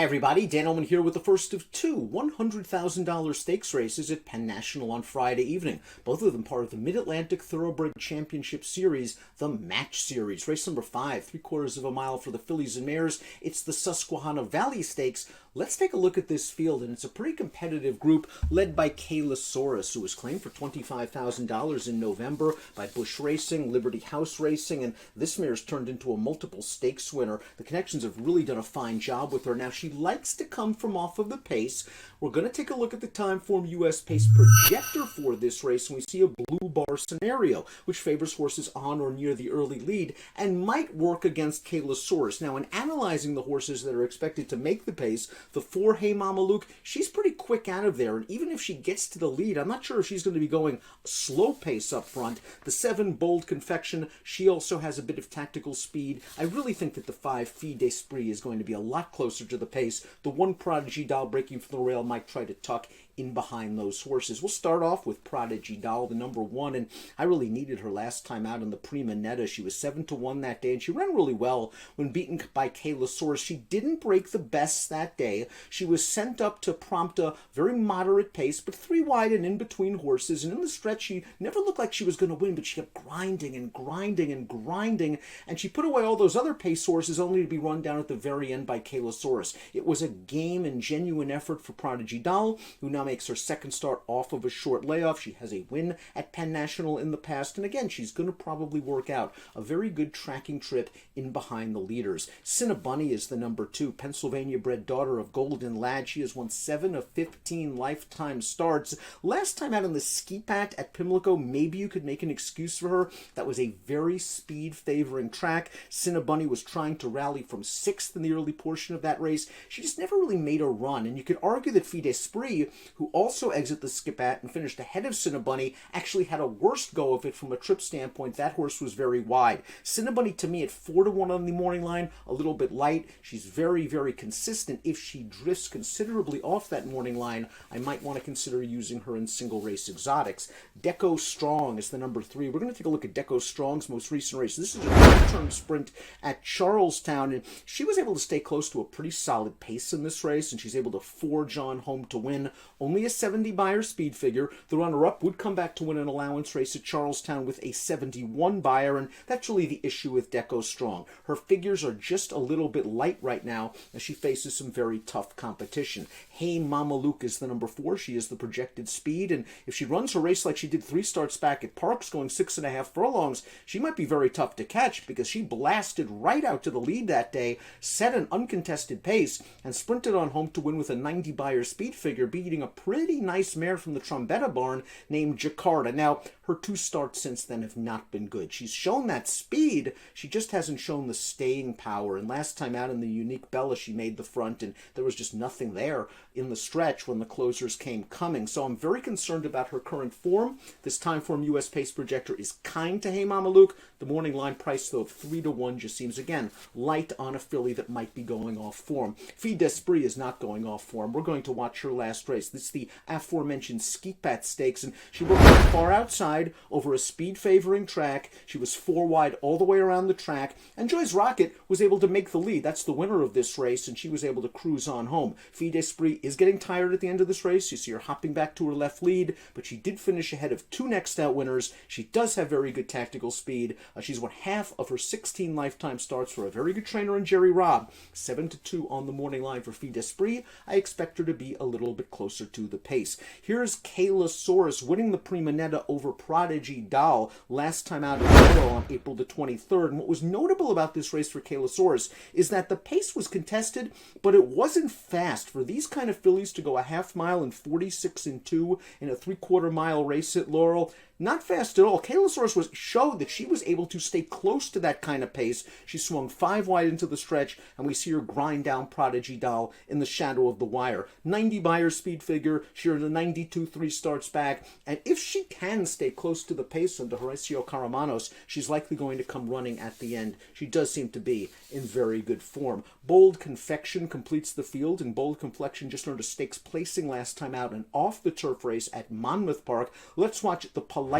Hi everybody, Dan Illman here with the first of two $100,000 stakes races at Penn National on Friday evening. Both of them part of the Mid-Atlantic Thoroughbred Championship Series, the Match Series. Race number 5, 3/4 of a mile for the fillies and mares. It's the Susquehanna Valley Stakes. Let's take a look at this field, and it's a pretty competitive group led by Kaylasaurus, who was claimed for $25,000 in November by Bush Racing, Liberty House Racing, and this mare's turned into a multiple stakes winner. The connections have really done a fine job with her. Now, she likes to come from off of the pace. We're going to take a look at the Timeform US Pace projector for this race, and we see a blue bar scenario, which favors horses on or near the early lead and might work against Kaylasaurus. Now, in analyzing the horses that are expected to make the pace, the 4 Hey Mama Luke, she's pretty quick out of there, and even if she gets to the lead, I'm not sure if she's going to be going slow pace up front. The 7 Bold Confection, she also has a bit of tactical speed. I really think that the 5 Fille d'Esprit is going to be a lot closer to the pace. The 1 Prodigy Doll breaking from the rail might try to tuck in behind those horses. We'll start off with Prodigy Doll, the number 1, and I really needed her last time out in the Prima Netta. She was 7-1 that day, and she ran really well when beaten by Kaylasaurus. She didn't break the best that day. She was sent up to prompt a very moderate pace, but 3 wide and in between horses, and in the stretch she never looked like she was going to win, but she kept grinding and grinding and grinding, and she put away all those other pace horses only to be run down at the very end by Kaylasaurus. It was a game and genuine effort for Prodigy Doll, who now makes her second start off of a short layoff. She has a win at Penn National in the past, and again, she's going to probably work out a very good tracking trip in behind the leaders. Cinnabunny is the number 2, Pennsylvania-bred daughter of Golden Lad. She has won 7 of 15 lifetime starts. Last time out in the Ski Pat at Pimlico, maybe you could make an excuse for her. That was a very speed-favoring track. Cinnabunny was trying to rally from 6th in the early portion of that race. She just never really made a run, and you could argue that Fille d'Esprit, who also exited the Ski Pat and finished ahead of Cinnabunny, actually had a worse go of it from a trip standpoint. That horse was very wide. Cinnabunny, to me, at 4-1 on the morning line, a little bit light. She's very, very consistent. If she drifts considerably off that morning line, I might want to consider using her in single race exotics. Deco Strong is the number 3. We're going to take a look at Deco Strong's most recent race. This is a return sprint at Charlestown, and she was able to stay close to a pretty solid pace in this race, and she's able to forge on home to win. Only a 70 Beyer speed figure. The runner-up would come back to win an allowance race at Charlestown with a 71 Beyer, and that's really the issue with Deco Strong. Her figures are just a little bit light right now as she faces some very tough competition. Hey Mama Luke is the number 4. She is the projected speed, and if she runs her race like she did 3 starts back at Parks, going 6.5 furlongs, she might be very tough to catch because she blasted right out to the lead that day, set an uncontested pace, and sprinted on home to win with a 90 Beyer speed figure, beating a pretty nice mare from the Trombetta barn named Jakarta. Now, her 2 starts since then have not been good. She's shown that speed, she just hasn't shown the staying power, and last time out in the Unique Bella, she made the front, and there was just nothing there in the stretch when the closers came coming. So I'm very concerned about her current form. This Timeform US Pace projector is kind to Hey Mama Luke. The morning line price, though, of 3-1 just seems, again, light on a filly that might be going off form. Fille d'Esprit is not going off form. We're going to watch her last race. This is the aforementioned Ski Pat Stakes, and she worked far outside over a speed-favoring track. She was 4 wide all the way around the track, and Joy's Rocket was able to make the lead. That's the winner of this race, and she was able to cruise on home. Fille d'Esprit is getting tired at the end of this race. You see her hopping back to her left lead, but she did finish ahead of 2 next out winners. She does have very good tactical speed. She's won half of her 16 lifetime starts for a very good trainer in Jerry Robb. 7-2 on the morning line for Fille d'Esprit. I expect her to be a little bit closer to the pace. Here's Kaylasaurus winning the Prima Netta over Prodigy Doll last time out in Meadow on April the 23rd. And what was notable about this race for Kaylasaurus is that the pace was contested, but it wasn't fast. For these kind of fillies to go a half mile in 46-2 in a 3/4 mile race at Laurel, not fast at all. Kaylasaurus showed that she was able to stay close to that kind of pace. She swung 5 wide into the stretch, and we see her grind down Prodigy Doll in the shadow of the wire. 90 Beyer speed figure. She earned a 92 3 starts back, and if she can stay close to the pace under Horacio Caramanos, she's likely going to come running at the end. She does seem to be in very good form. Bold Confection completes the field, and Bold Confection just earned a stakes placing last time out an off-the-turf race at Monmouth Park. Let's watch the Politecnico,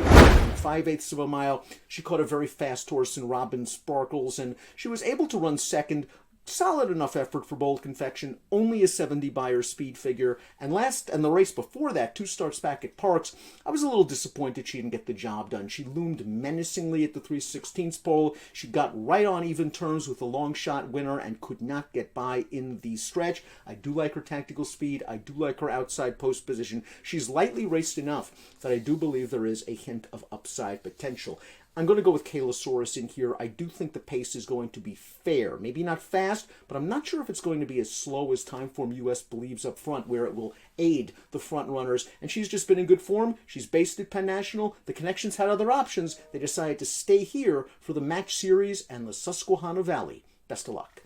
5/8 of a mile. She caught a very fast horse in Robin Sparkles, and she was able to run second solid enough effort for Bold Confection, only a 70 Beyer speed figure. And the race before that, 2 starts back at Parks, I was a little disappointed she didn't get the job done. She loomed menacingly at the 3/16 pole. She got right on even terms with the long shot winner and could not get by in the stretch. I do like her tactical speed. I do like her outside post position. She's lightly raced enough that I do believe there is a hint of upside potential. I'm going to go with Kaylosaurus in here. I do think the pace is going to be fair. Maybe not fast, but I'm not sure if it's going to be as slow as Timeform US believes up front, where it will aid the front runners. And she's just been in good form. She's based at Penn National. The Connections had other options. They decided to stay here for the match series and the Susquehanna Valley. Best of luck.